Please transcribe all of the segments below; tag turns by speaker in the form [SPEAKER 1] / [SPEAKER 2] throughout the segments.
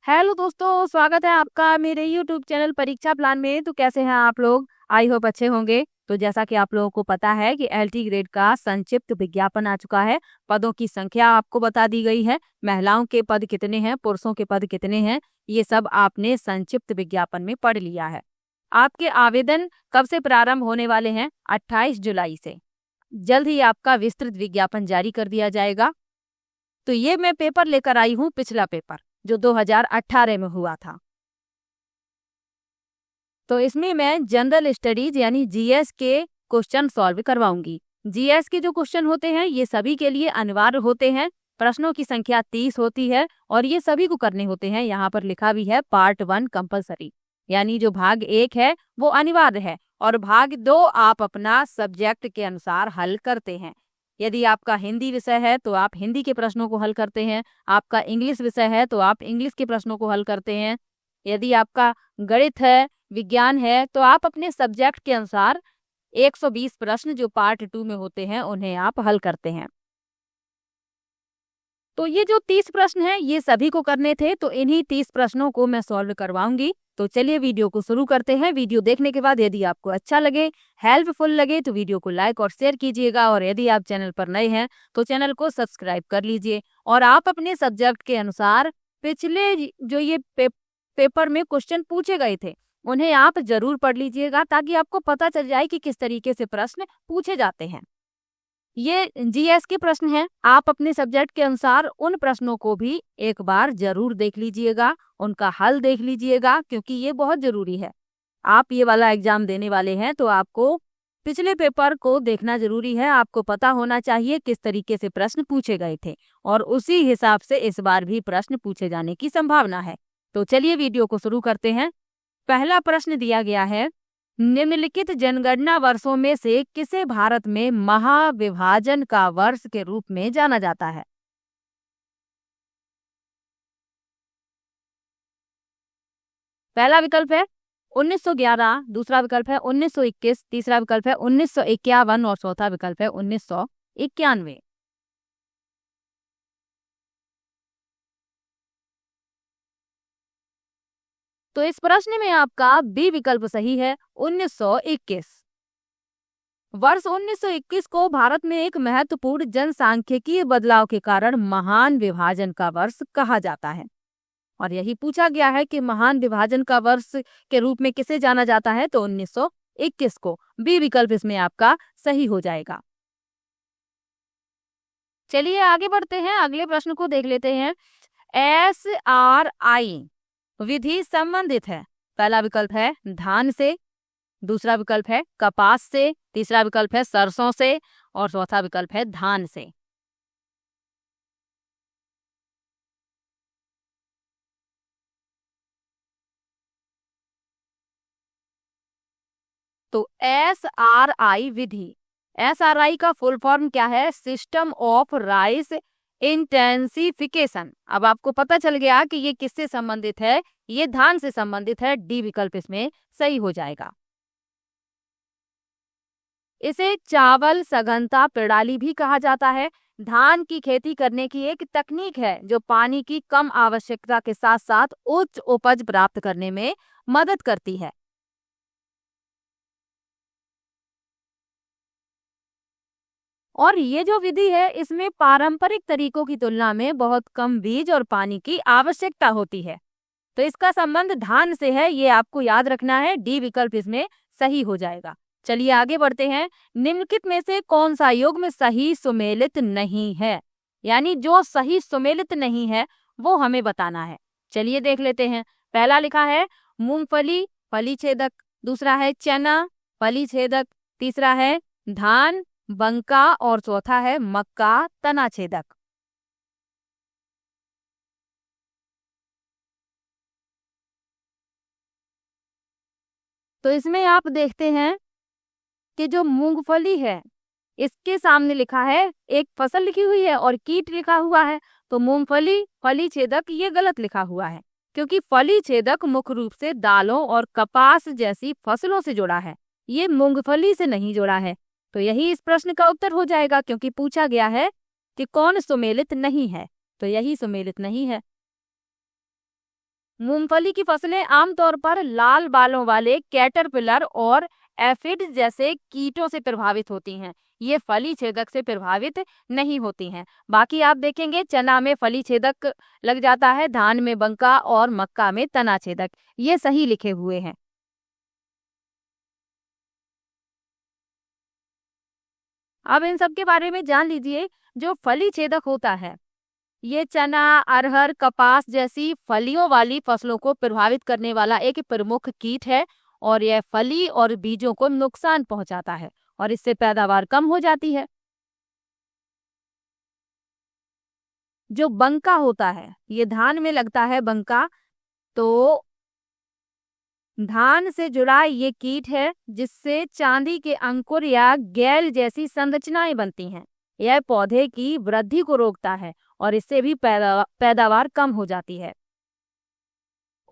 [SPEAKER 1] Hello दोस्तों, स्वागत है आपका मेरे यूट्यूब चैनल परीक्षा प्लान में। तो कैसे हैं आप लोग? आई होप अच्छे होंगे। तो जैसा कि आप लोगों को पता है कि एलटी ग्रेड का संक्षिप्त विज्ञापन आ चुका है। पदों की संख्या आपको बता दी गई है, महिलाओं के पद कितने हैं, पुरुषों के पद कितने हैं, ये सब आपने संक्षिप्त विज्ञापन में पढ़ लिया है। आपके आवेदन कब से प्रारंभ होने वाले हैं? 28 जुलाई से। जल्द ही आपका विस्तृत विज्ञापन जारी कर दिया जाएगा। तो ये मैं पेपर लेकर आई हूँ, पिछला पेपर जो 2018 में हुआ था। तो इसमें मैं जनरल स्टडीज यानी जीएस के क्वेश्चन सॉल्व करवाऊंगी। जीएस के जो क्वेश्चन होते हैं ये सभी के लिए अनिवार्य होते हैं। प्रश्नों की संख्या 30 होती है और ये सभी को करने होते हैं। यहाँ पर लिखा भी है पार्ट 1 कंपलसरी, यानी जो भाग 1 है वो अनिवार्य है और भाग 2 आप अपना सब्जेक्ट के अनुसार हल करते हैं। यदि आपका हिंदी विषय है तो आप हिंदी के प्रश्नों को हल करते हैं, आपका इंग्लिश विषय है तो आप इंग्लिश के प्रश्नों को हल करते हैं, यदि आपका गणित है, विज्ञान है, तो आप अपने सब्जेक्ट के अनुसार 120 प्रश्न जो पार्ट 2 में होते हैं उन्हें आप हल करते हैं। तो ये जो 30 प्रश्न हैं ये सभी को करने थे, तो इन्हीं 30 प्रश्नों को मैं सॉल्व करवाऊंगी। तो चलिए वीडियो को शुरू करते हैं। वीडियो देखने के बाद यदि आपको अच्छा लगे, हेल्पफुल लगे तो वीडियो को लाइक और शेयर कीजिएगा और यदि आप चैनल पर नए हैं तो चैनल को सब्सक्राइब कर लीजिए। और आप अपने सब्जेक्ट के अनुसार पिछले जो ये पेपर में क्वेश्चन पूछे गए थे उन्हें आप जरूर पढ़ लीजिएगा, ताकि आपको पता चल जाए कि किस तरीके से प्रश्न पूछे जाते हैं। ये जीएस के प्रश्न हैं, आप अपने सब्जेक्ट के अनुसार उन प्रश्नों को भी एक बार जरूर देख लीजिएगा, उनका हल देख लीजिएगा, क्योंकि ये बहुत जरूरी है। आप ये वाला एग्जाम देने वाले हैं तो आपको पिछले पेपर को देखना जरूरी है। आपको पता होना चाहिए किस तरीके से प्रश्न पूछे गए थे और उसी हिसाब से इस बार भी प्रश्न पूछे जाने की संभावना है। तो चलिए वीडियो को शुरू करते हैं। पहला प्रश्न दिया गया है, निम्नलिखित जनगणना वर्षों में से किसे भारत में महाविभाजन का वर्ष के रूप में जाना जाता है? पहला विकल्प है 1911, दूसरा विकल्प है 1921, तीसरा विकल्प है 1951 और चौथा विकल्प है 1991। तो इस प्रश्न में आपका बी विकल्प सही है, 1921। वर्ष 1921 को भारत में एक महत्वपूर्ण जनसांख्यिकीय बदलाव के कारण महान विभाजन का वर्ष कहा जाता है। और यही पूछा गया है कि महान विभाजन का वर्ष के रूप में किसे जाना जाता है, तो 1921 को। बी विकल्प इसमें आपका सही हो जाएगा। चलिए आगे बढ़ते हैं, अगले प्रश्न को देख लेते हैं। SRI विधि संबंधित है। पहला विकल्प है धान से, दूसरा विकल्प है कपास से, तीसरा विकल्प है सरसों से और चौथा विकल्प है धान से। तो SRI विधि, SRI का फुल फॉर्म क्या है? System of rice intensification. अब आपको पता चल गया कि ये किससे संबंधित है, ये धान से संबंधित है। डी विकल्प इसमें सही हो जाएगा। इसे चावल सघनता प्रणाली भी कहा जाता है। धान की खेती करने की एक तकनीक है जो पानी की कम आवश्यकता के साथ साथ उच्च उपज प्राप्त करने में मदद करती है। और ये जो विधि है इसमें पारंपरिक तरीकों की तुलना में बहुत कम बीज और पानी की आवश्यकता होती है। तो इसका संबंध धान से है, ये आपको याद रखना है। डी विकल्प इसमें सही हो जाएगा। चलिए आगे बढ़ते हैं। निम्नलिखित में से कौन सा युग्म सही सुमेलित नहीं है, यानी जो सही सुमेलित नहीं है वो हमें बताना है। चलिए देख लेते हैं। पहला लिखा है मूंगफली फली छेदक, दूसरा है चना फली छेदक, तीसरा है धान बंका और चौथा है मक्का तना छेदक। तो इसमें आप देखते हैं कि जो मूंगफली है इसके सामने लिखा है, एक फसल लिखी हुई है और कीट लिखा हुआ है। तो मूंगफली फली छेदक ये गलत लिखा हुआ है, क्योंकि फली छेदक मुख्य रूप से दालों और कपास जैसी फसलों से जुड़ा है, ये मूंगफली से नहीं जुड़ा है। तो यही इस प्रश्न का उत्तर हो जाएगा, क्योंकि पूछा गया है कि कौन सुमेलित नहीं है, तो यही सुमेलित नहीं है। मूंगफली की फसलें आमतौर पर लाल बालों वाले कैटरपिलर और एफिड जैसे कीटों से प्रभावित होती हैं। ये फली छेदक से प्रभावित नहीं होती हैं। बाकी आप देखेंगे चना में फली छेदक लग जाता है, धान में बंका और मक्का में तना छेदक। ये सही लिखे हुए हैं। अब इन सब के बारे में जान लीजिए। जो फली छेदक होता है, ये चना, अरहर, कपास जैसी फलियों वाली फसलों को प्रभावित करने वाला एक प्रमुख कीट है और यह फली और बीजों को नुकसान पहुंचाता है और इससे पैदावार कम हो जाती है। जो बंका होता है, ये धान में लगता है बंका। तो धान से जुड़ा ये कीट है जिससे चांदी के अंकुर या गैल जैसी संरचनाएं बनती हैं। यह पौधे की वृद्धि को रोकता है और इससे भी पैदावार कम हो जाती है।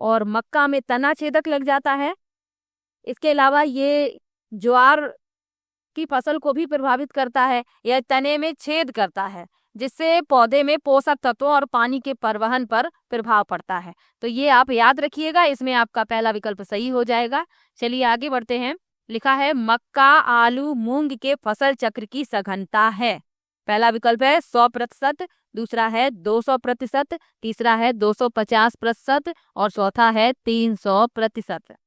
[SPEAKER 1] और मक्का में तना छेदक लग जाता है। इसके अलावा ये ज्वार की फसल को भी प्रभावित करता है। यह तने में छेद करता है जिससे पौधे में पोषक तत्वों और पानी के परिवहन पर प्रभाव पड़ता है। तो ये आप याद रखिएगा, इसमें आपका पहला विकल्प सही हो जाएगा। चलिए आगे बढ़ते हैं। लिखा है मक्का, आलू, मूंग के फसल चक्र की सघनता है। पहला विकल्प है 100%, दूसरा है 200%, तीसरा है 250% और चौथा है 300%।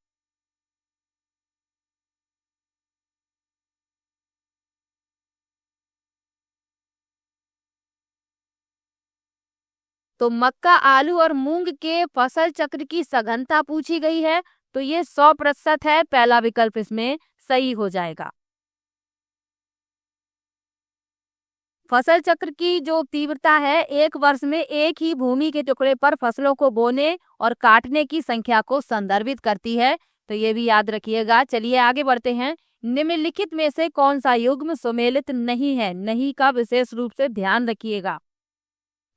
[SPEAKER 1] तो मक्का, आलू और मूंग के फसल चक्र की सघनता पूछी गई है, तो ये 100% है। पहला विकल्प इसमें सही हो जाएगा। फसल चक्र की जो तीव्रता है, एक वर्ष में एक ही भूमि के टुकड़े पर फसलों को बोने और काटने की संख्या को संदर्भित करती है। तो ये भी याद रखिएगा। चलिए आगे बढ़ते हैं। निम्नलिखित में से कौन सा युग्म सुमेलित नहीं है? नहीं का विशेष रूप से ध्यान रखिएगा।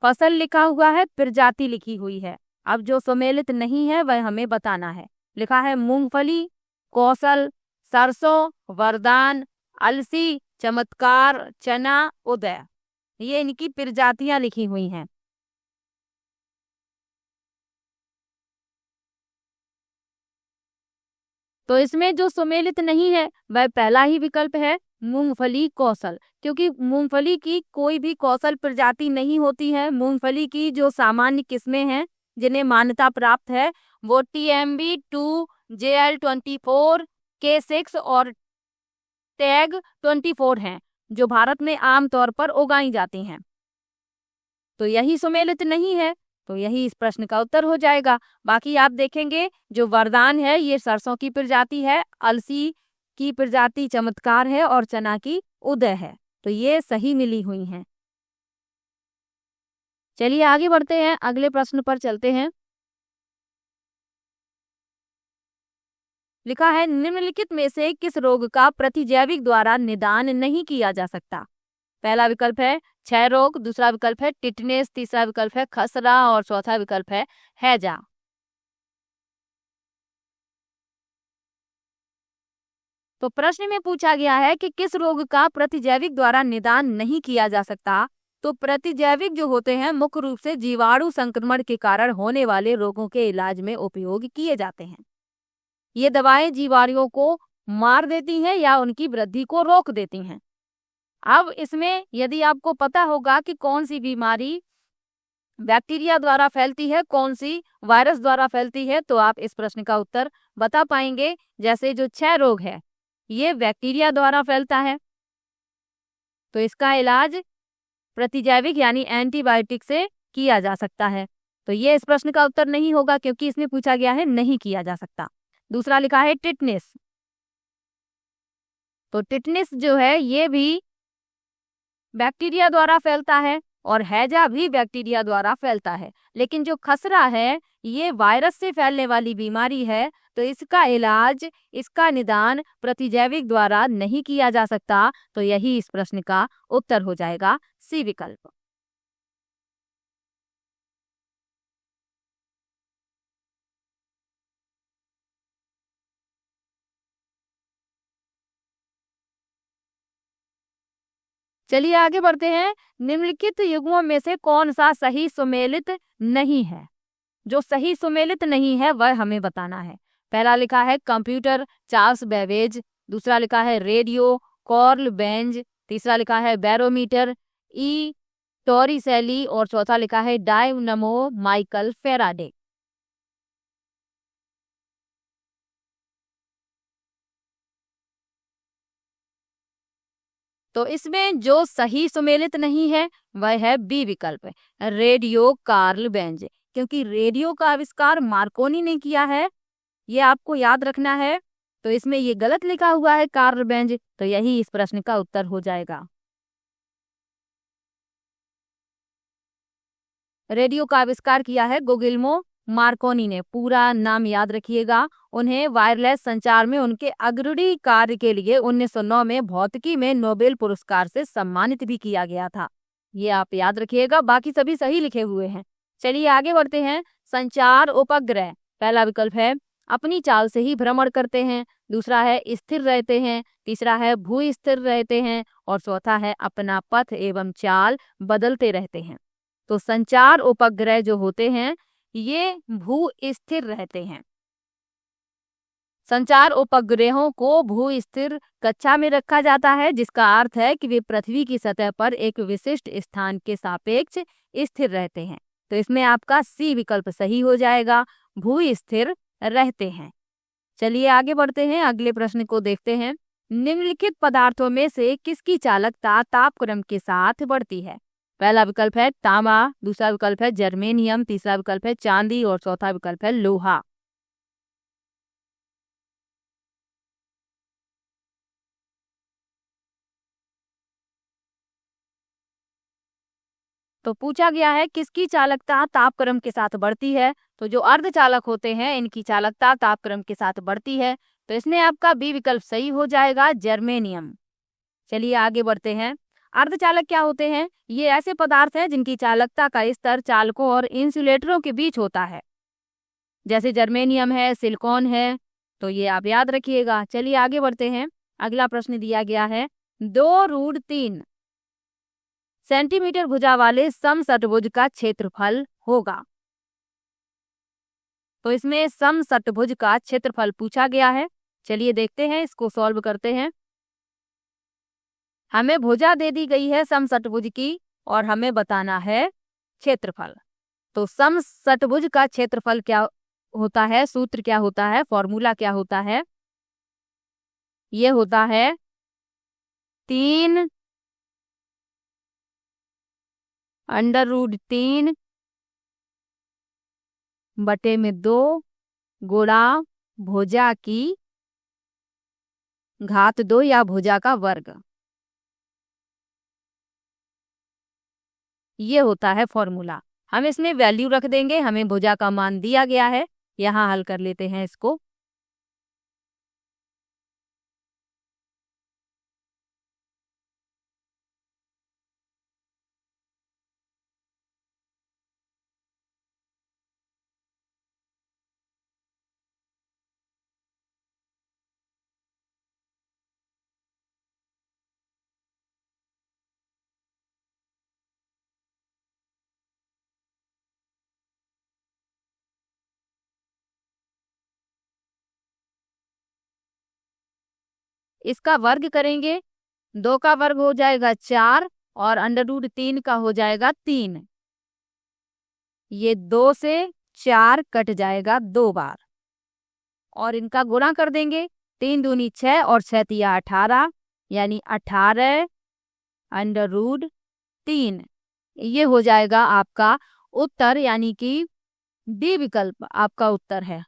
[SPEAKER 1] फसल लिखा हुआ है, प्रजाति लिखी हुई है। अब जो सुमेलित नहीं है वह हमें बताना है। लिखा है मूंगफली, कौशल, सरसों, वरदान, अलसी, चमत्कार, चना, उदय। ये इनकी प्रजातियां लिखी हुई हैं। तो इसमें जो सुमेलित नहीं है वह पहला ही विकल्प है, मूंगफली कौशल। क्योंकि मूंगफली की कोई भी कौशल प्रजाति नहीं होती है। मूंगफली की जो सामान्य किस्में हैं जिन्हें मान्यता प्राप्त है वो TMB2, JL24, K6 और टैग 24 हैं, जो भारत में आमतौर पर उगाई जाती हैं। तो यही सुमेलित नहीं है, तो यही इस प्रश्न का उत्तर हो जाएगा। बाकी आप देखेंगे जो वरदान है ये सरसों की प्रजाति है, अलसी की प्रजाति चमत्कार है और चना की उदय है। तो ये सही मिली हुई हैं। चलिए आगे बढ़ते हैं, अगले प्रश्न पर चलते हैं। लिखा है निम्नलिखित में से किस रोग का प्रतिजैविक द्वारा निदान नहीं किया जा सकता? पहला विकल्प है क्षय रोग, दूसरा विकल्प है टिटनेस, तीसरा विकल्प है खसरा और चौथा विकल्प है हैजा। तो प्रश्न में पूछा गया है कि किस रोग का प्रतिजैविक द्वारा निदान नहीं किया जा सकता। तो प्रतिजैविक जो होते हैं मुख्य रूप से जीवाणु संक्रमण के कारण होने वाले रोगों के इलाज में उपयोग किए जाते हैं। ये दवाएं जीवाणुओं को मार देती हैं या उनकी वृद्धि को रोक देती हैं। अब इसमें यदि आपको पता होगा कि कौन सी बीमारी बैक्टीरिया द्वारा फैलती है, कौन सी वायरस द्वारा फैलती है, तो आप इस प्रश्न का उत्तर बता पाएंगे। जैसे जो क्षय रोग है ये बैक्टीरिया द्वारा फैलता है, तो इसका इलाज प्रतिजैविक यानी एंटीबायोटिक से किया जा सकता है। तो ये इस प्रश्न का उत्तर नहीं होगा क्योंकि इसमें पूछा गया है नहीं किया जा सकता। दूसरा लिखा है टिटनेस। तो टिटनेस जो है ये भी बैक्टीरिया द्वारा फैलता है और हैजा भी बैक्टीरिया द्वारा फैलता है। लेकिन जो खसरा है ये वायरस से फैलने वाली बीमारी है, तो इसका इलाज, इसका निदान प्रतिजैविक द्वारा नहीं किया जा सकता। तो यही इस प्रश्न का उत्तर हो जाएगा, सी विकल्प। चलिए आगे बढ़ते हैं। निम्नलिखित युग्मों में से कौन सा सही सुमेलित नहीं है? जो सही सुमेलित नहीं है वह हमें बताना है। पहला लिखा है कंप्यूटर, चार्ल्स बेबेज। दूसरा लिखा है रेडियो, कॉर्ल बेंज। तीसरा लिखा है बैरोमीटर, ई टोरिसेली। और चौथा लिखा है डायनमो, माइकल फेराडे। तो इसमें जो सही सुमेलित नहीं है वह है बी विकल्प, रेडियो कार्ल बेंज। क्योंकि रेडियो का आविष्कार मार्कोनी ने किया है, ये आपको याद रखना है। तो इसमें ये गलत लिखा हुआ है कार्ल बेंज, तो यही इस प्रश्न का उत्तर हो जाएगा। रेडियो का आविष्कार किया है गुगिल्मो मार्कोनी ने। पूरा नाम याद रखिएगा। उन्हें वायरलेस संचार में उनके अग्रणी कार्य के लिए 1909 में भौतिकी में नोबेल पुरस्कार से सम्मानित भी किया गया था। ये आप याद रखिएगा, बाकी सभी सही लिखे हुए हैं। चलिए आगे बढ़ते हैं। संचार उपग्रह, पहला विकल्प है अपनी चाल से ही भ्रमण करते हैं। दूसरा है स्थिर रहते हैं। तीसरा है भू स्थिर रहते हैं। और चौथा है अपना पथ एवं चाल बदलते रहते हैं। तो संचार उपग्रह जो होते हैं ये भू स्थिर रहते हैं। संचार उपग्रहों को भू स्थिर कक्षा में रखा जाता है, जिसका अर्थ है कि वे पृथ्वी की सतह पर एक विशिष्ट स्थान के सापेक्ष स्थिर रहते हैं। तो इसमें आपका सी विकल्प सही हो जाएगा, भू स्थिर रहते हैं। चलिए आगे बढ़ते हैं, अगले प्रश्न को देखते हैं। निम्नलिखित पदार्थों में से किसकी चालकता तापक्रम के साथ बढ़ती है? पहला विकल्प है तांबा, दूसरा विकल्प है जर्मेनियम, तीसरा विकल्प है चांदी और चौथा विकल्प है लोहा। तो पूछा गया है किसकी चालकता तापक्रम के साथ बढ़ती है। तो जो अर्धचालक होते हैं इनकी चालकता तापक्रम के साथ बढ़ती है। तो इसमें आपका बी विकल्प सही हो जाएगा, जर्मेनियम। चलिए आगे बढ़ते हैं। अर्धचालक क्या होते हैं? ये ऐसे पदार्थ हैं जिनकी चालकता का स्तर चालकों और इंसुलेटरों के बीच होता है, जैसे जर्मेनियम है, सिलिकॉन है। तो ये आप याद रखिएगा। चलिए आगे बढ़ते हैं। अगला प्रश्न दिया गया है 2√3 सेंटीमीटर भुजा वाले समषटभुज का क्षेत्रफल होगा। तो इसमें समषटभुज का क्षेत्रफल पूछा गया है। चलिए देखते हैं, इसको सॉल्व करते हैं। हमें भुजा दे दी गई है समषटभुज की और हमें बताना है क्षेत्रफल। तो समषटभुज का क्षेत्रफल क्या होता है, सूत्र क्या होता है, फॉर्मूला क्या होता है? ये होता है 3√3 बटे में 2 गुणा भुजा की घात 2 या भुजा का वर्ग। ये होता है फॉर्मूला। हम इसमें वैल्यू रख देंगे, हमें भुजा का मान दिया गया है। यहाँ हल कर लेते हैं इसको। इसका वर्ग करेंगे, 2 का वर्ग हो जाएगा 4 और √3 का हो जाएगा 3। ये 2 से 4 कट जाएगा 2 बार और इनका गुणा कर देंगे। 3 दूनी 6 और 6 तिया 18, यानी 18√3। ये हो जाएगा आपका उत्तर, यानी कि डी विकल्प आपका उत्तर है।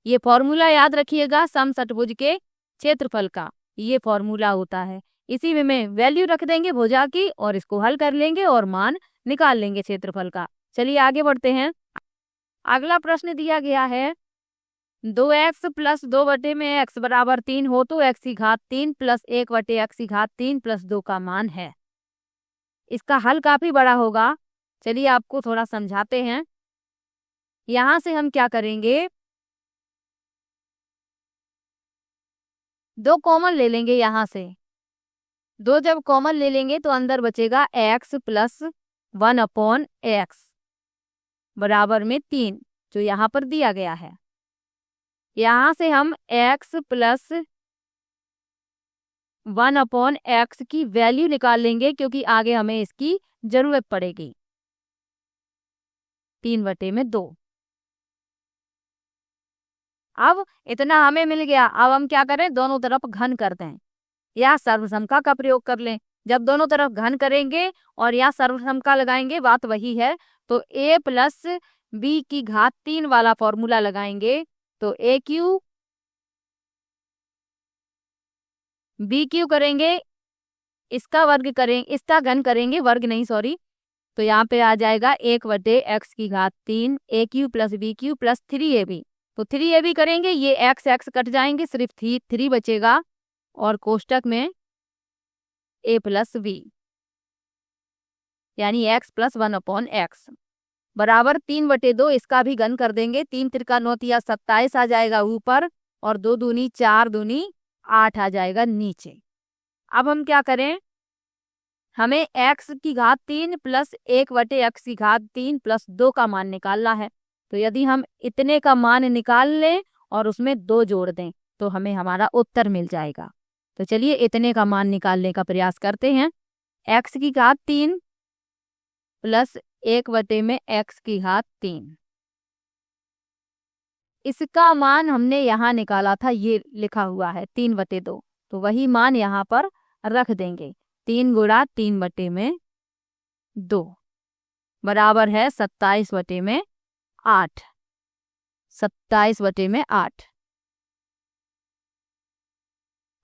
[SPEAKER 1] ये फॉर्मूला याद रखिएगा, समषटभुज के क्षेत्रफल का ये फॉर्मूला होता है। इसी में वैल्यू रख देंगे भुजा की और इसको हल कर लेंगे और मान निकाल लेंगे क्षेत्रफल का। चलिए आगे बढ़ते हैं। अगला प्रश्न दिया गया है 2x + 2 बटे में x बराबर 3 हो तो x की घात 3 + 1 बटे x की घात 3 + 2 का मान है। इसका हल काफी बड़ा होगा। चलिए आपको थोड़ा समझाते हैं। यहाँ से हम क्या करेंगे, 2 कॉमन ले लेंगे। यहाँ से 2 जब कॉमन ले लेंगे तो अंदर बचेगा x + 1/x बराबर में 3 जो यहाँ पर दिया गया है। यहाँ से हम x प्लस 1/x की वैल्यू निकाल लेंगे क्योंकि आगे हमें इसकी जरूरत पड़ेगी। 3/2। अब इतना हमें मिल गया। अब हम क्या करें, दोनों तरफ घन कर दें या सर्वसमका का प्रयोग कर लें। जब दोनों तरफ घन करेंगे और या सर्वसमका लगाएंगे बात वही है। तो a प्लस बी की घात 3 वाला फॉर्मूला लगाएंगे तो ए क्यू बी क्यू करेंगे, इसका वर्ग करें, इसका घन करेंगे, वर्ग नहीं सॉरी। तो यहाँ पे आ जाएगा 1/x की घात 3 a q plus b q plus 3ab। तो 3ab करेंगे, ये x कट जाएंगे, सिर्फ 3 बचेगा और कोष्टक में a प्लस बी यानी x प्लस 1/x बराबर 3/2। इसका भी घन कर देंगे, 3 त्रिका 9 तिया 27 आ जाएगा ऊपर और 2 दूनी 4 दूनी 8 आ जाएगा नीचे। अब हम क्या करें, हमें x की घात 3 प्लस 1/x की घात 3 प्लस 2 का मान निकालना है। तो यदि हम इतने का मान निकाल लें और उसमें 2 जोड़ दें तो हमें हमारा उत्तर मिल जाएगा। तो चलिए इतने का मान निकालने का प्रयास करते हैं। x की घात 3 प्लस 1/x की घात 3, इसका मान हमने यहाँ निकाला था, ये लिखा हुआ है 3/2। तो वही मान यहाँ पर रख देंगे। 3 गुणा 3/2 बराबर है 27/8। 27/8।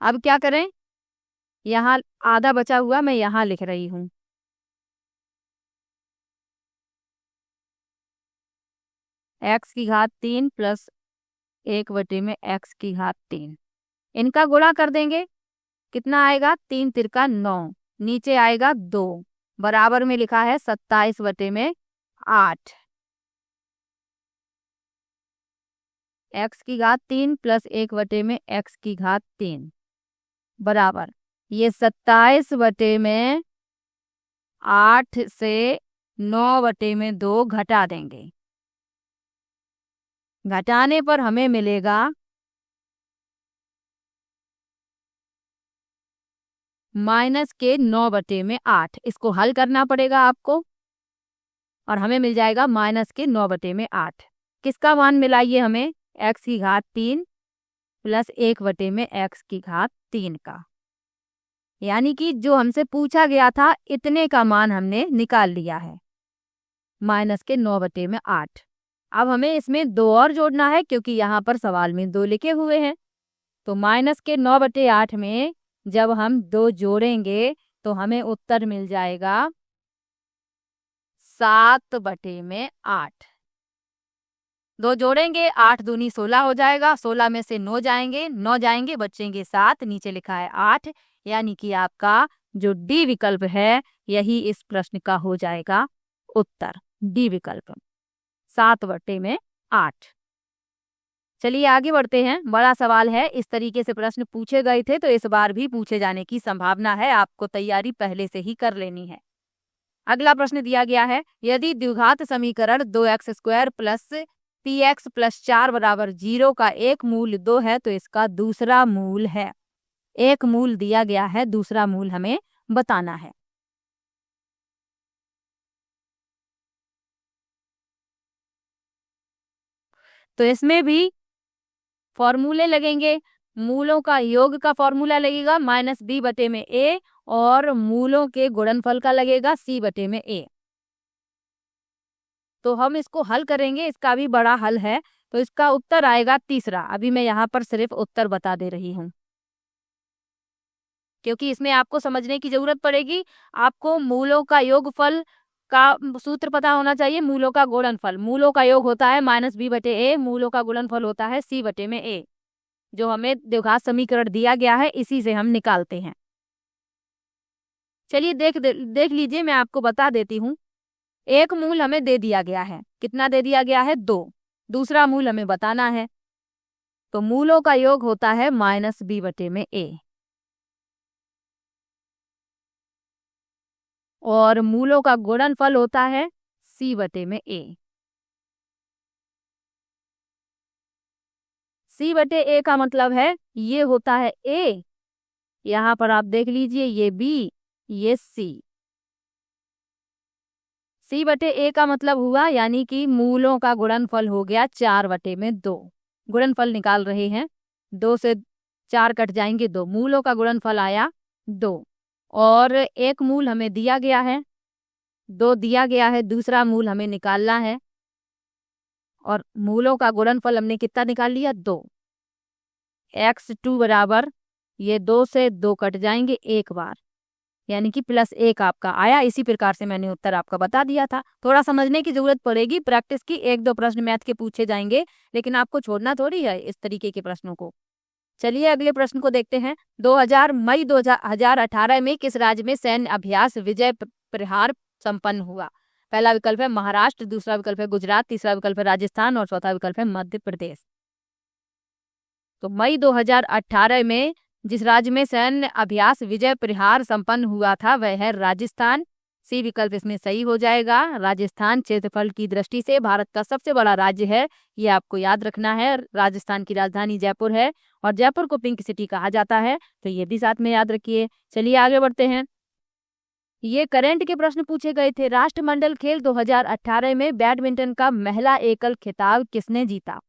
[SPEAKER 1] अब क्या करें, यहाँ आधा बचा हुआ मैं यहाँ लिख रही हूँ। x की घात 3 प्लस 1/x की घात 3, इनका गुणा कर देंगे, कितना आएगा, 3 तिरका 9, नीचे आएगा 2, बराबर में लिखा है 27/8। x की घात 3 प्लस 1/x की घात 3 बराबर ये 27/8 से 9/2 घटा देंगे। घटाने पर हमें मिलेगा -9/8। इसको हल करना पड़ेगा आपको और हमें मिल जाएगा -9/8। किसका मान मिला ये हमें, x की घात 3 प्लस 1/x की घात 3 का। यानी कि जो हमसे पूछा गया था इतने का मान हमने निकाल लिया है, -9/8। अब हमें इसमें 2 और जोड़ना है क्योंकि यहाँ पर सवाल में 2 लिखे हुए हैं। तो -9/8 में जब हम 2 जोड़ेंगे तो हमें उत्तर मिल जाएगा 7/8। 2 जोड़ेंगे, 8 दूनी 16 हो जाएगा, 16 में से 9 जाएंगे, बचेंगे 7, नीचे लिखा है 8। यानी कि आपका जो डी विकल्प है यही इस प्रश्न का हो जाएगा उत्तर, डी विकल्प 7/8। चलिए आगे बढ़ते हैं। बड़ा सवाल है, इस तरीके से प्रश्न पूछे गए थे तो इस बार भी पूछे जाने की संभावना है, आपको तैयारी पहले से ही कर लेनी है। अगला प्रश्न दिया गया है, यदि द्विघात समीकरण 2x² प्लस 3x प्लस 4 बराबर 0 का एक मूल 2 है तो इसका दूसरा मूल है। एक मूल दिया गया है, दूसरा मूल हमें बताना है। तो इसमें भी फॉर्मूले लगेंगे, मूलों का योग का फॉर्मूला लगेगा -b/a और मूलों के गुणनफल का लगेगा c/a। तो हम इसको हल करेंगे, इसका भी बड़ा हल है। तो इसका उत्तर आएगा तीसरा। अभी मैं यहाँ पर सिर्फ उत्तर बता दे रही हूँ क्योंकि इसमें आपको समझने की जरूरत पड़ेगी। आपको मूलों का योगफल का सूत्र पता होना चाहिए, मूलों का गुणनफल। मूलों का योग होता है -b/a, मूलों का गुणनफल होता है c/a। जो हमें द्विघात समीकरण दिया गया है इसी से हम निकालते हैं। चलिए देख लीजिए, मैं आपको बता देती हूँ। एक मूल हमें दे दिया गया है, कितना दे दिया गया है, 2। दूसरा मूल हमें बताना है, तो मूलों का योग होता है -b/a और मूलों का गुणनफल होता है c/a। C/A का मतलब है ये होता है A, यहाँ पर आप देख लीजिए ये B, ये C। C/A का मतलब हुआ यानी कि मूलों का गुणनफल हो गया 4/2। गुणनफल निकाल रहे हैं, 2 से 4 कट जाएंगे 2, मूलों का गुणनफल आया 2 और एक मूल हमें दिया गया है, 2 दिया गया है, दूसरा मूल हमें निकालना है और मूलों का गुणनफल हमने कितना निकाल लिया 2। x2 बराबर ये 2 से 2 कट जाएंगे एक बार, यानी कि +1 आपका आया। इसी प्रकार से मैंने उत्तर आपका बता दिया था। थोड़ा समझने की जरूरत पड़ेगी, प्रैक्टिस की, 1-2 प्रश्न मैथ के पूछे जाएंगे, लेकिन आपको छोड़ना थोड़ी है इस तरीके के प्रश्नों को। चलिए अगले प्रश्न को देखते हैं। मई 2018 में किस राज्य में सैन्य अभ्यास विजय प्रहार संपन्न हुआ? पहला विकल्प है महाराष्ट्र, दूसरा विकल्प है गुजरात, तीसरा विकल्प है राजस्थान और चौथा विकल्प है मध्य प्रदेश। तो मई 2018 में जिस राज्य में सैन्य अभ्यास विजय प्रहार संपन्न हुआ था वह है राजस्थान। सी विकल्प इसमें सही हो जाएगा। राजस्थान क्षेत्रफल की दृष्टि से भारत का सबसे बड़ा राज्य है, ये आपको याद रखना है। राजस्थान की राजधानी जयपुर है और जयपुर को पिंक सिटी कहा जाता है, तो ये भी साथ में याद रखिए। चलिए आगे बढ़ते हैं। ये करंट के प्रश्न पूछे गए थे। राष्ट्रमंडल खेल 2018 में बैडमिंटन का महिला एकल खिताब किसने जीता?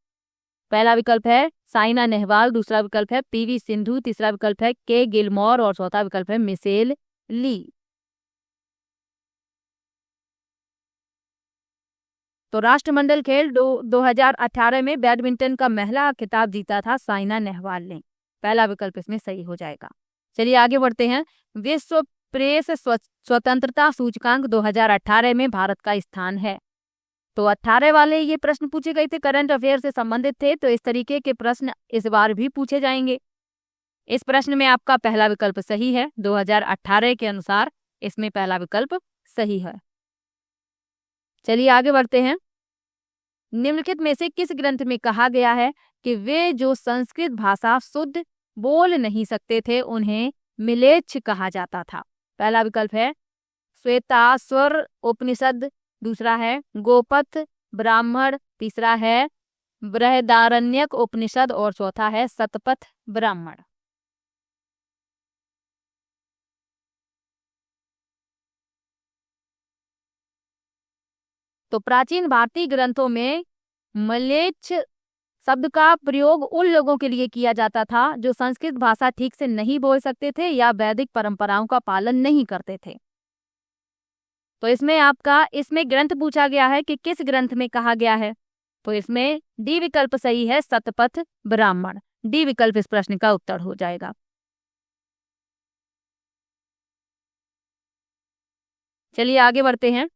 [SPEAKER 1] पहला विकल्प है साइना नेहवाल, दूसरा विकल्प है पीवी सिंधु, तीसरा विकल्प है के गिलमोर और चौथा विकल्प है मिशेल ली। तो राष्ट्रमंडल खेल 2018 में बैडमिंटन का महिला खिताब जीता था साइना नेहवाल ने। पहला विकल्प इसमें सही हो जाएगा। चलिए आगे बढ़ते हैं। विश्व प्रेस स्वतंत्रता सूचकांक 2018 में भारत का स्थान है। तो 18 वाले ये प्रश्न पूछे गए थे, करंट अफेयर से संबंधित थे, तो इस तरीके के प्रश्न इस बार भी पूछे जाएंगे। इस प्रश्न में आपका पहला विकल्प सही है। 2018 के अनुसार इसमें पहला विकल्प सही है। चलिए आगे बढ़ते हैं। निम्नलिखित में से किस ग्रंथ में कहा गया है कि वे जो संस्कृत भाषा शुद्ध बोल नहीं सकते थे उन्हें मिलेच्छ कहा जाता था? पहला विकल्प है श्वेताश्वर उपनिषद, दूसरा है गोपथ ब्राह्मण, तीसरा है बृहदारण्यक उपनिषद और चौथा है शतपथ ब्राह्मण। तो प्राचीन भारतीय ग्रंथों में मलेच्छ शब्द का प्रयोग उन लोगों के लिए किया जाता था जो संस्कृत भाषा ठीक से नहीं बोल सकते थे या वैदिक परंपराओं का पालन नहीं करते थे। तो इसमें ग्रंथ पूछा गया है कि किस ग्रंथ में कहा गया है, तो इसमें डी विकल्प सही है, शतपथ ब्राह्मण। डी विकल्प इस प्रश्न का उत्तर हो जाएगा। चलिए आगे बढ़ते हैं।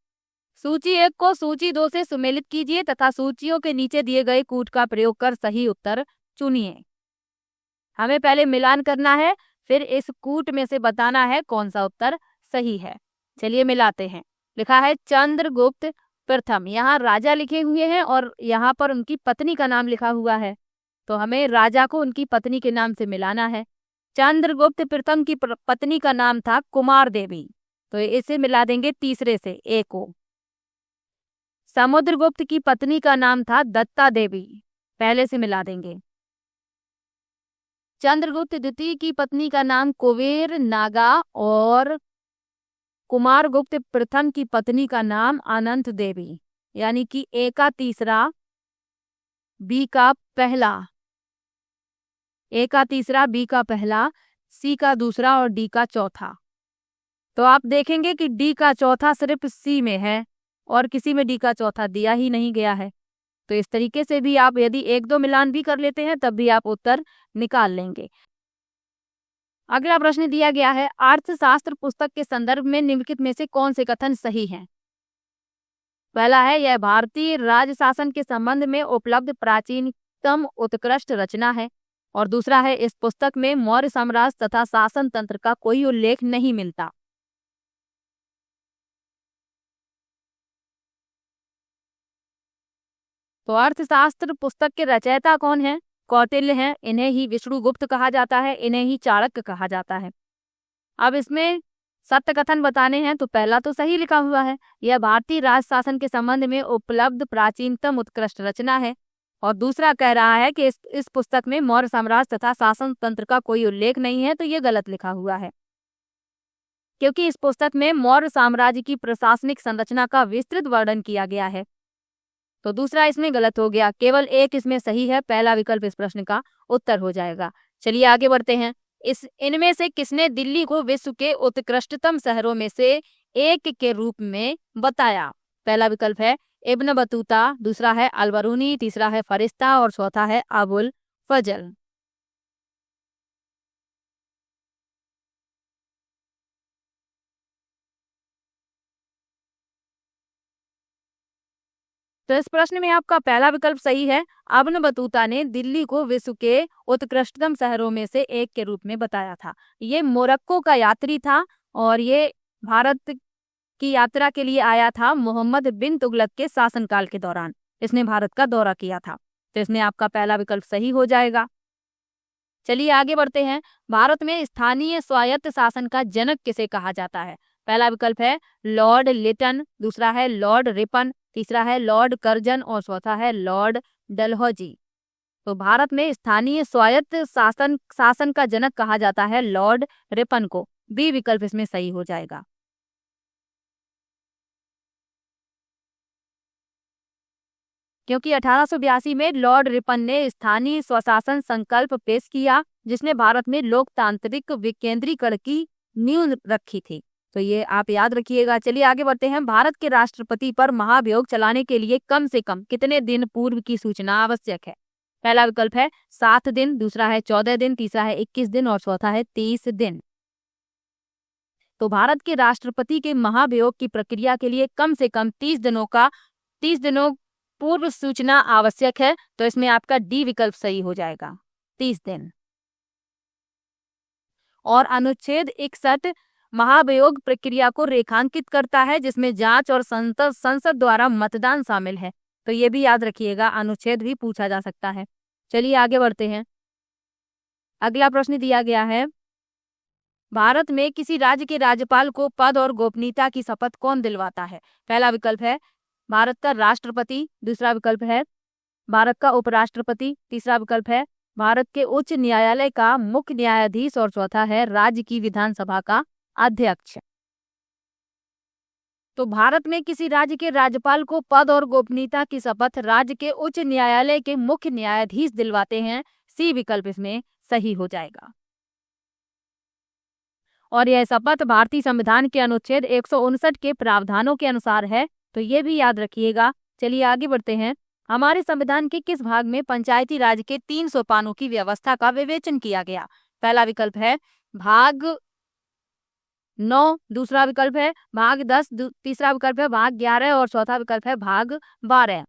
[SPEAKER 1] सूची 1 को सूची 2 से सुमेलित कीजिए तथा सूचियों के नीचे दिए गए कूट का प्रयोग कर सही उत्तर चुनिए। हमें पहले मिलान करना है, फिर इस कूट में से बताना है कौन सा उत्तर सही है। चलिए मिलाते हैं। लिखा है चंद्रगुप्त प्रथम, यहाँ राजा लिखे हुए हैं और यहाँ पर उनकी पत्नी का नाम लिखा हुआ है, तो हमें राजा को उनकी पत्नी के नाम से मिलाना है। चंद्रगुप्त प्रथम की पत्नी का नाम था कुमार देवी, तो इसे मिला देंगे तीसरे से ए को। समुद्रगुप्त की पत्नी का नाम था दत्ता देवी, पहले से मिला देंगे। चंद्रगुप्त द्वितीय की पत्नी का नाम कुबेर नागा और कुमारगुप्त प्रथम की पत्नी का नाम अनंत देवी, यानी कि ए का तीसरा, बी का पहला, ए का तीसरा, बी का पहला, सी का दूसरा और डी का चौथा। तो आप देखेंगे कि डी का चौथा सिर्फ सी में है और किसी में डी का चौथा दिया ही नहीं गया है। तो इस तरीके से भी आप यदि 1-2 मिलान भी कर लेते हैं तब भी आप उत्तर निकाल लेंगे। अगला प्रश्न दिया गया है, अर्थशास्त्र पुस्तक के संदर्भ में निम्नलिखित में से कौन से कथन सही हैं? पहला है यह भारतीय राज शासन के संबंध में उपलब्ध प्राचीनतम उत्कृष्ट रचना है, और दूसरा है इस पुस्तक में मौर्य साम्राज्य तथा शासन तंत्र का कोई उल्लेख नहीं मिलता। तो अर्थशास्त्र पुस्तक के रचयिता कौन है? कौटिल्य हैं। इन्हें ही विष्णुगुप्त कहा जाता है, इन्हें ही चाणक्य कहा जाता है। अब इसमें सत्य कथन बताने हैं, तो पहला तो सही लिखा हुआ है, यह भारतीय राज शासन के संबंध में उपलब्ध प्राचीनतम उत्कृष्ट रचना है, और दूसरा कह रहा है कि इस पुस्तक में मौर्य साम्राज्य तथा शासन तंत्र का कोई उल्लेख नहीं है, तो ये गलत लिखा हुआ है, क्योंकि इस पुस्तक में मौर्य साम्राज्य की प्रशासनिक संरचना का विस्तृत वर्णन किया गया है। तो दूसरा इसमें गलत हो गया, केवल एक इसमें सही है, पहला विकल्प इस प्रश्न का उत्तर हो जाएगा। चलिए आगे बढ़ते हैं। इनमें से किसने दिल्ली को विश्व के उत्कृष्टतम शहरों में से एक के रूप में बताया? पहला विकल्प है इब्न बतूता, दूसरा है अलबरूनी, तीसरा है फरिश्ता और चौथा है अबुल फजल। तो इस प्रश्न में आपका पहला विकल्प सही है। इब्न बतूता ने दिल्ली को विश्व के उत्कृष्टतम शहरों में से एक के रूप में बताया था। ये मोरक्को का यात्री था और ये भारत की यात्रा के लिए आया था मोहम्मद बिन तुगलक के शासनकाल के दौरान। इसने भारत का दौरा किया था, तो इसमें आपका पहला विकल्प सही हो जाएगा। चलिए आगे बढ़ते हैं। भारत में स्थानीय स्वायत्त शासन का जनक किसे कहा जाता है? पहला विकल्प है लॉर्ड लिटन, दूसरा है लॉर्ड रिपन, तीसरा है लॉर्ड कर्जन और चौथा है लॉर्ड डलहौजी। तो भारत में स्थानीय स्वायत्त शासन का जनक कहा जाता है लॉर्ड रिपन को। बी विकल्प इसमें सही हो जाएगा। क्योंकि 1882 में लॉर्ड रिपन ने स्थानीय स्वशासन संकल्प पेश किया, जिसने भारत में लोकतांत्रिक विकेंद्रीकरण की नींव रखी थी। तो ये आप याद रखिएगा। चलिए आगे बढ़ते हैं। भारत के राष्ट्रपति पर महाभियोग चलाने के लिए कम से कम कितने दिन पूर्व की सूचना आवश्यक है? पहला विकल्प है 7 दिन, दूसरा है 14 दिन, तीसरा है 21 दिन और चौथा है 30 दिन। तो भारत के राष्ट्रपति के महाभियोग की प्रक्रिया के लिए कम से कम 30 दिनों पूर्व सूचना आवश्यक है, तो इसमें आपका डी विकल्प सही हो जाएगा, 30 दिन। और अनुच्छेद 61 महाभियोग प्रक्रिया को रेखांकित करता है, जिसमें जांच और संसद द्वारा मतदान शामिल है। तो ये भी याद रखिएगा, अनुच्छेद भी पूछा जा सकता है। चलिए आगे बढ़ते हैं। अगला प्रश्न दिया गया है, भारत में किसी राज्य के राज्यपाल को पद और गोपनीयता की शपथ कौन दिलवाता है? पहला विकल्प है भारत का राष्ट्रपति, दूसरा विकल्प है भारत का उपराष्ट्रपति, तीसरा विकल्प है भारत के उच्च न्यायालय का मुख्य न्यायाधीश और चौथा है राज्य की विधानसभा का अध्यक्ष। तो भारत में किसी राज्य के राज्यपाल को पद और गोपनीयता की शपथ राज्य के उच्च न्यायालय के मुख्य न्यायाधीश दिलवाते हैं। सी विकल्प इसमें सही हो जाएगा। और यह शपथ भारतीय संविधान के अनुच्छेद 159 के प्रावधानों के अनुसार है, तो ये भी याद रखिएगा। चलिए आगे बढ़ते हैं। हमारे संविधान के किस भाग में पंचायती राज के 3 सोपानों की व्यवस्था का विवेचन किया गया? पहला विकल्प है भाग 9, दूसरा विकल्प है भाग 10, तीसरा विकल्प है भाग 11 और चौथा विकल्प है भाग 12।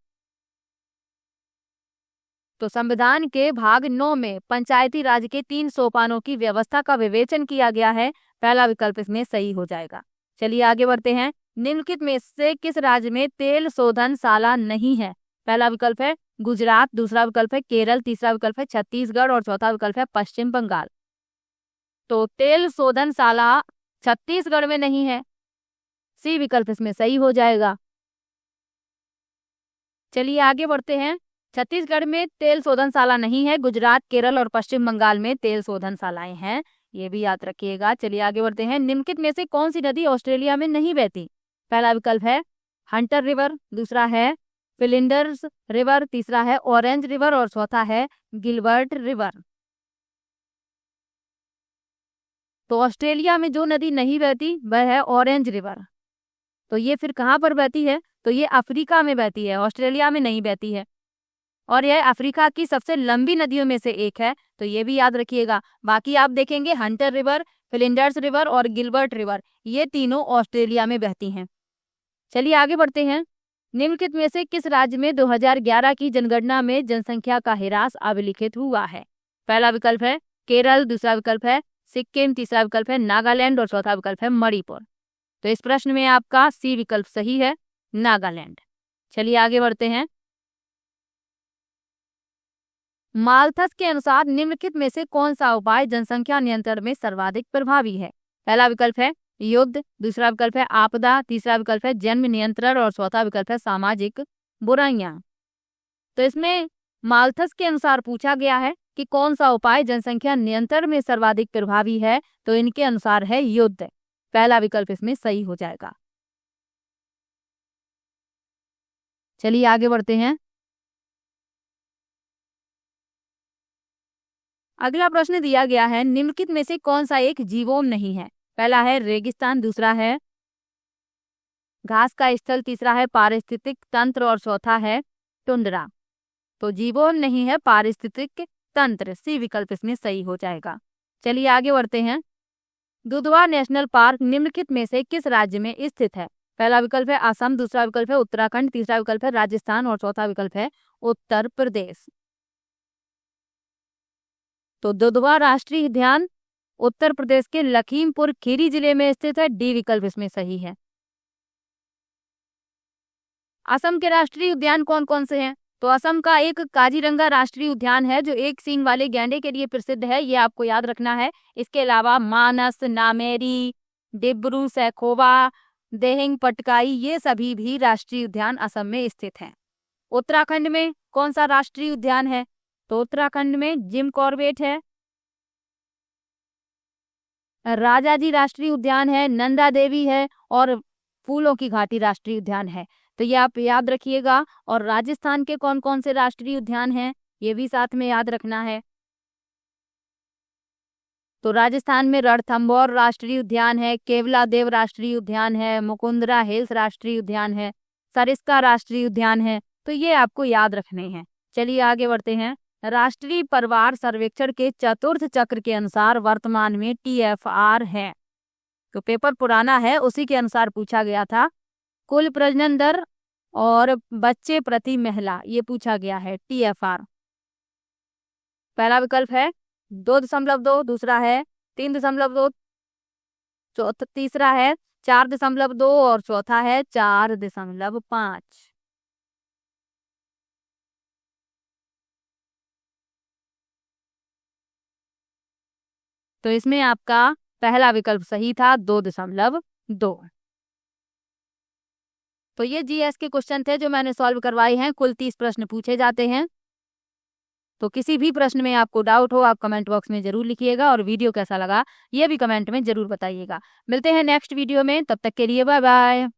[SPEAKER 1] तो संविधान के भाग 9 में पंचायती राज के 3 सोपानों की व्यवस्था का विवेचन किया गया है। पहला विकल्प इसमें सही हो जाएगा। चलिए आगे बढ़ते हैं। निम्नलिखित में से किस राज्य में तेल शोधनशाला नहीं है? पहला विकल्प है गुजरात, दूसरा विकल्प है केरल, तीसरा विकल्प है छत्तीसगढ़ और चौथा विकल्प है पश्चिम बंगाल। तो तेल शोधनशाला छत्तीसगढ़ में नहीं है, सी विकल्प इसमें सही हो जाएगा। चलिए आगे बढ़ते हैं। छत्तीसगढ़ में तेल शोधनशाला नहीं है, गुजरात, केरल और पश्चिम बंगाल में तेल शोधनशालाएं हैं, ये भी याद रखिएगा। चलिए आगे बढ़ते हैं। निम्नलिखित में से कौन सी नदी ऑस्ट्रेलिया में नहीं बहती? पहला विकल्प है हंटर रिवर, दूसरा है फिलिंडर्स रिवर, तीसरा है ऑरेंज रिवर और चौथा है गिलबर्ट रिवर। तो ऑस्ट्रेलिया में जो नदी नहीं बहती वह है ऑरेंज रिवर। तो ये फिर कहाँ पर बहती है? तो ये अफ्रीका में बहती है, ऑस्ट्रेलिया में नहीं बहती है। और यह अफ्रीका की सबसे लंबी नदियों में से एक है, तो ये भी याद रखिएगा। बाकी आप देखेंगे हंटर रिवर, फिलिंडर्स रिवर और गिलबर्ट रिवर, ये तीनों ऑस्ट्रेलिया में बहती हैं। चलिए आगे बढ़ते हैं। निम्नलिखित में से किस राज्य में 2011 की जनगणना में जनसंख्या का ह्रास अभिलिखित हुआ है? पहला विकल्प है केरल, दूसरा विकल्प है सिक्किम, तीसरा विकल्प है नागालैंड और चौथा विकल्प है मणिपुर। तो इस प्रश्न में आपका सी विकल्प सही है, नागालैंड। चलिए आगे बढ़ते हैं। माल्थस के अनुसार निम्नलिखित में से कौन सा उपाय जनसंख्या नियंत्रण में सर्वाधिक प्रभावी है? पहला विकल्प है युद्ध, दूसरा विकल्प है आपदा, तीसरा विकल्प है जन्म नियंत्रण और चौथा विकल्प है सामाजिक बुराइयां। तो इसमें माल्थस के अनुसार पूछा गया है कि कौन सा उपाय जनसंख्या नियंत्रण में सर्वाधिक प्रभावी है, तो इनके अनुसार है युद्ध। पहला विकल्प इसमें सही हो जाएगा। चलिए आगे बढ़ते हैं। अगला प्रश्न दिया गया है, निम्नलिखित में से कौन सा एक जीवोम नहीं है? पहला है रेगिस्तान, दूसरा है घास का स्थल, तीसरा है पारिस्थितिक तंत्र और चौथा है टुंड्रा। तो जीवोम नहीं है पारिस्थितिक तंत्र, सी विकल्प इसमें सही हो जाएगा। चलिए आगे बढ़ते हैं। दुधवा नेशनल पार्क निम्नलिखित में से किस राज्य में स्थित है? पहला विकल्प है असम, दूसरा विकल्प है उत्तराखंड, तीसरा विकल्प है राजस्थान और चौथा विकल्प है उत्तर प्रदेश। तो दुधवा राष्ट्रीय उद्यान उत्तर प्रदेश के लखीमपुर खीरी जिले में स्थित है, डी विकल्प इसमें सही है। असम के राष्ट्रीय उद्यान कौन कौन से हैं? तो असम का एक काजीरंगा राष्ट्रीय उद्यान है जो एक सींग वाले गैंडे के लिए प्रसिद्ध है, ये आपको याद रखना है। इसके अलावा मानस, नामेरी, डिब्रू सैखोवा, देहिंग पटकाई, ये सभी भी राष्ट्रीय उद्यान असम में स्थित हैं। उत्तराखंड में कौन सा राष्ट्रीय उद्यान है? तो उत्तराखंड में जिम कॉर्बेट है, राजाजी राष्ट्रीय उद्यान है, नंदा देवी है और फूलों की घाटी राष्ट्रीय उद्यान है। तो ये आप याद रखिएगा। और राजस्थान के कौन कौन से राष्ट्रीय उद्यान हैं ये भी साथ में याद रखना है। तो राजस्थान में रणथंभौर राष्ट्रीय उद्यान है, केवला देव राष्ट्रीय उद्यान है, मुकुंदरा हिल्स राष्ट्रीय उद्यान है, सरिस्का राष्ट्रीय उद्यान है। तो ये आपको याद रखने हैं। चलिए आगे बढ़ते हैं। राष्ट्रीय परिवार सर्वेक्षण के चतुर्थ चक्र के अनुसार वर्तमान में TFR है। तो पेपर पुराना है, उसी के अनुसार पूछा गया था। कुल प्रजनन दर और बच्चे प्रति महिला, ये पूछा गया है TFR। पहला विकल्प है 2.2, दूसरा है 3.2, तीसरा है 4.2 और चौथा है 4.5। तो इसमें आपका पहला विकल्प सही था, 2.2। तो ये GS के क्वेश्चन थे जो मैंने सॉल्व करवाए हैं। कुल 30 प्रश्न पूछे जाते हैं। तो किसी भी प्रश्न में आपको डाउट हो आप कमेंट बॉक्स में जरूर लिखिएगा और वीडियो कैसा लगा ये भी कमेंट में जरूर बताइएगा। मिलते हैं नेक्स्ट वीडियो में, तब तक के लिए बाय बाय।